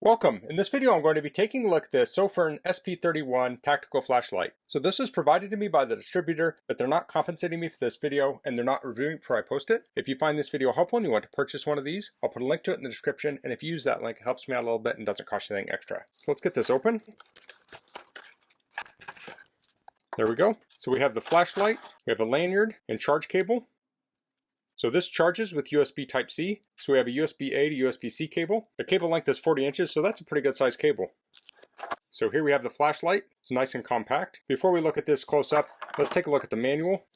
Welcome. In this video I'm going to be taking a look at the Sofirn SP31 tactical flashlight. So this was provided to me by the distributor, but they're not compensating me for this video and they're not reviewing it before I post it. If you find this video helpful and you want to purchase one of these, I'll put a link to it in the description, and if you use that link it helps me out a little bit and doesn't cost you anything extra. So let's get this open. There we go. So we have the flashlight, we have a lanyard and charge cable. So this charges with USB Type-C. So we have a USB-A to USB-C cable. The cable length is 40 inches, so that's a pretty good size cable. So here we have the flashlight. It's nice and compact. Before we look at this close up, let's take a look at the manual.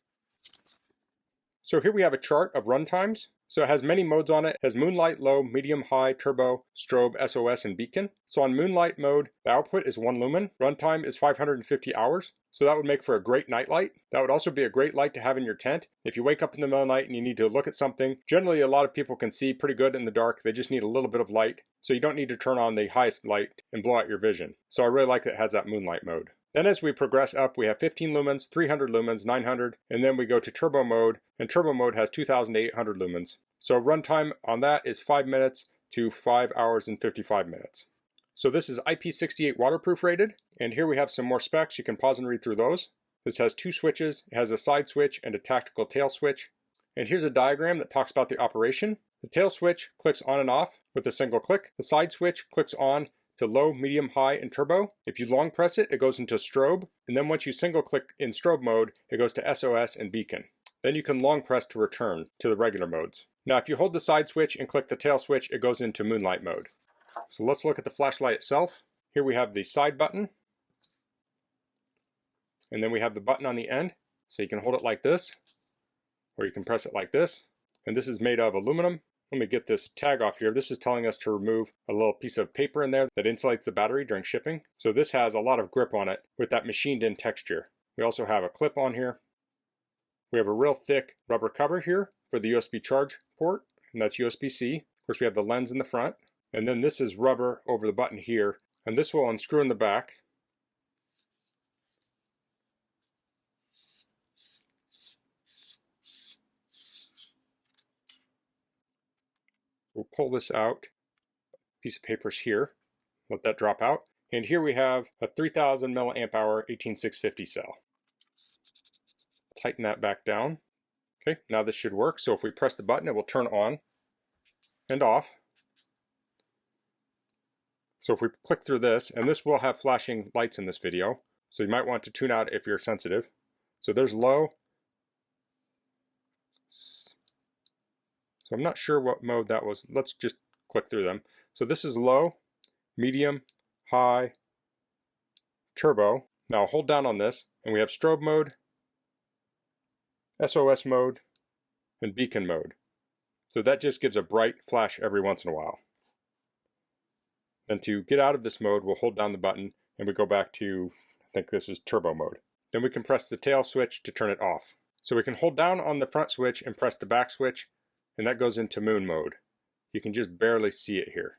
So here we have a chart of run times. So it has many modes on it. It has moonlight, low, medium, high, turbo, strobe, SOS, and beacon. So on moonlight mode, the output is 1 lumen. Runtime is 550 hours. So that would make for a great night light. That would also be a great light to have in your tent. If you wake up in the middle of the night and you need to look at something, generally a lot of people can see pretty good in the dark. They just need a little bit of light. So you don't need to turn on the highest light and blow out your vision. So I really like that it has that moonlight mode. Then as we progress up, we have 15 lumens, 300 lumens, 900, and then we go to turbo mode, and turbo mode has 2,800 lumens. So runtime on that is 5 minutes to 5 hours and 55 minutes. So this is IP68 waterproof rated, and here we have some more specs. You can pause and read through those. This has 2 switches. It has a side switch and a tactical tail switch. And here's a diagram that talks about the operation. The tail switch clicks on and off with a single click. The side switch clicks on to low, medium, high, and turbo. If you long press it, it goes into strobe. And then once you single click in strobe mode, it goes to SOS and beacon. Then you can long press to return to the regular modes. Now if you hold the side switch and click the tail switch, it goes into moonlight mode. So let's look at the flashlight itself. Here we have the side button. And then we have the button on the end. So you can hold it like this, or you can press it like this. And this is made of aluminum. Let me get this tag off here. This is telling us to remove a little piece of paper in there that insulates the battery during shipping. So this has a lot of grip on it with that machined in texture. We also have a clip on here. We have a real thick rubber cover here for the USB charge port, and that's USB-C. Of course we have the lens in the front. And then this is rubber over the button here, and this will unscrew in the back. We'll pull this out. Piece of paper's here. Let that drop out. And here we have a 3000 milliamp hour 18650 cell. Tighten that back down. Okay, now this should work. So if we press the button, it will turn on and off. So if we click through this, and this will have flashing lights in this video, so you might want to tune out if you're sensitive. So there's low. So I'm not sure what mode that was. Let's just click through them. So this is low, medium, high, turbo. Now hold down on this, and we have strobe mode, SOS mode, and beacon mode. So that just gives a bright flash every once in a while. Then to get out of this mode, we'll hold down the button and we go back to, I think this is turbo mode. Then we can press the tail switch to turn it off. So we can hold down on the front switch and press the back switch, and that goes into moon mode. You can just barely see it here.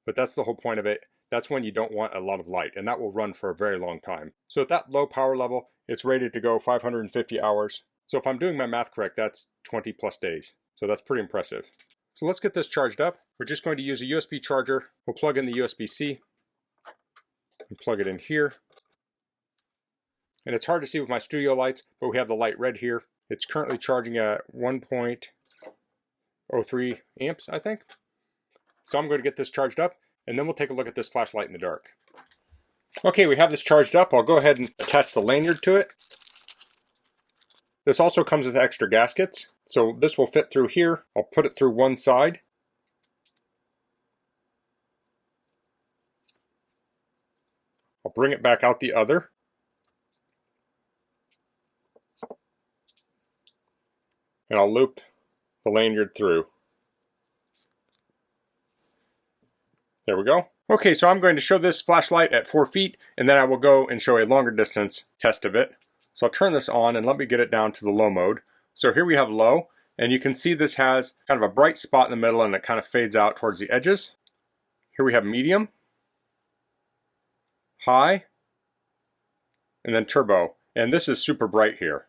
But that's the whole point of it. That's when you don't want a lot of light, and that will run for a very long time. So at that low power level, it's rated to go 550 hours. So if I'm doing my math correct, that's 20 plus days. So that's pretty impressive. So let's get this charged up. We're just going to use a USB charger. We'll plug in the USB-C and plug it in here. And it's hard to see with my studio lights, but we have the light red here. It's currently charging at 1.03 amps, I think. So I'm going to get this charged up, and then we'll take a look at this flashlight in the dark. Okay, we have this charged up. I'll go ahead and attach the lanyard to it. This also comes with extra gaskets, so this will fit through here. I'll put it through one side. I'll bring it back out the other. And I'll loop the lanyard through. There we go. Okay, so I'm going to show this flashlight at 4 feet, and then I will go and show a longer distance test of it. So I'll turn this on and let me get it down to the low mode. So here we have low, and you can see this has kind of a bright spot in the middle and it kind of fades out towards the edges. Here we have medium, high, and then turbo. And this is super bright here.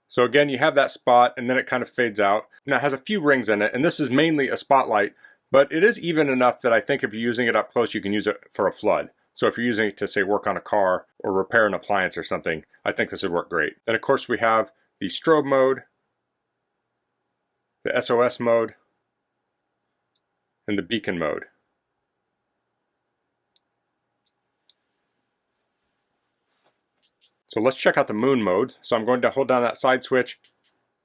So again, you have that spot and then it kind of fades out. Now it has a few rings in it, and this is mainly a spotlight, but it is even enough that I think if you're using it up close, you can use it for a flood. So if you're using it to, say, work on a car or repair an appliance or something, I think this would work great. Then of course we have the strobe mode, the SOS mode, and the beacon mode. So let's check out the moon mode. So I'm going to hold down that side switch,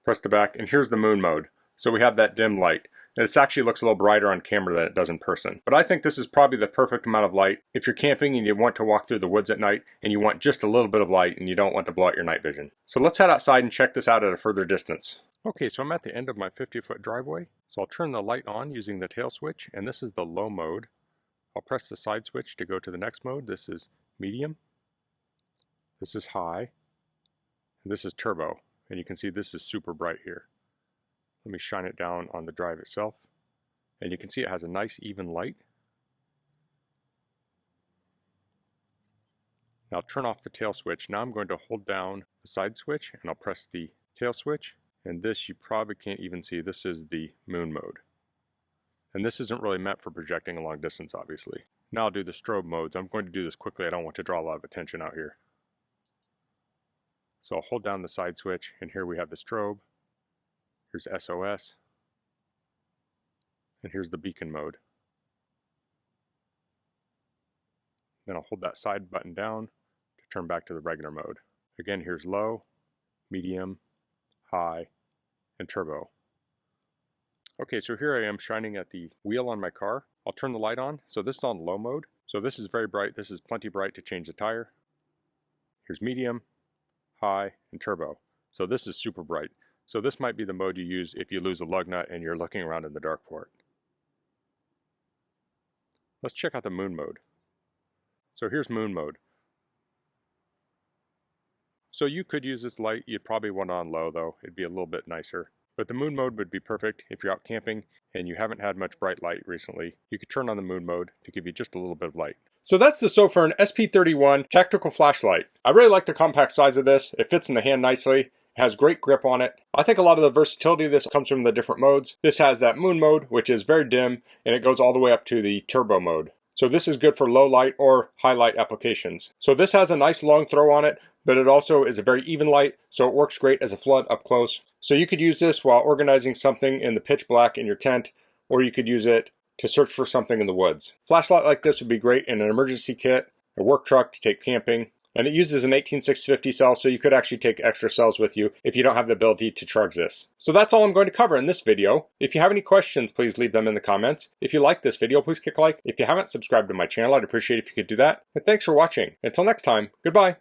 press the back, and here's the moon mode. So we have that dim light. And this actually looks a little brighter on camera than it does in person. But I think this is probably the perfect amount of light if you're camping and you want to walk through the woods at night and you want just a little bit of light and you don't want to blow out your night vision. So let's head outside and check this out at a further distance. Okay, so I'm at the end of my 50-foot driveway. So I'll turn the light on using the tail switch, and this is the low mode. I'll press the side switch to go to the next mode. This is medium. This is high. And this is turbo. And you can see this is super bright here. Let me shine it down on the drive itself. And you can see it has a nice even light. Now I'll turn off the tail switch. Now I'm going to hold down the side switch and I'll press the tail switch. And this you probably can't even see. This is the moon mode. And this isn't really meant for projecting a long distance, obviously. Now I'll do the strobe modes. I'm going to do this quickly. I don't want to draw a lot of attention out here. So I'll hold down the side switch, and here we have the strobe. Here's SOS. And here's the beacon mode. Then I'll hold that side button down to turn back to the regular mode. Again, here's low, medium, high, and turbo. Okay, so here I am shining at the wheel on my car. I'll turn the light on. So this is on low mode. So this is very bright. This is plenty bright to change the tire. Here's medium, high, and turbo. So this is super bright. So this might be the mode you use if you lose a lug nut and you're looking around in the dark for it. Let's check out the moon mode. So here's moon mode. So you could use this light. You'd probably want it on low though. It'd be a little bit nicer. But the moon mode would be perfect if you're out camping and you haven't had much bright light recently. You could turn on the moon mode to give you just a little bit of light. So that's the Sofirn SP31 tactical flashlight. I really like the compact size of this. It fits in the hand nicely. It has great grip on it. I think a lot of the versatility of this comes from the different modes. This has that moon mode, which is very dim, and it goes all the way up to the turbo mode. So this is good for low light or high light applications. So this has a nice long throw on it, but it also is a very even light, so it works great as a flood up close. So you could use this while organizing something in the pitch black in your tent, or you could use it to search for something in the woods. Flashlight like this would be great in an emergency kit, a work truck to take camping, and it uses an 18650 cell, so you could actually take extra cells with you if you don't have the ability to charge this. So that's all I'm going to cover in this video. If you have any questions, please leave them in the comments. If you like this video, please click like. If you haven't subscribed to my channel, I'd appreciate if you could do that. And thanks for watching. Until next time, goodbye.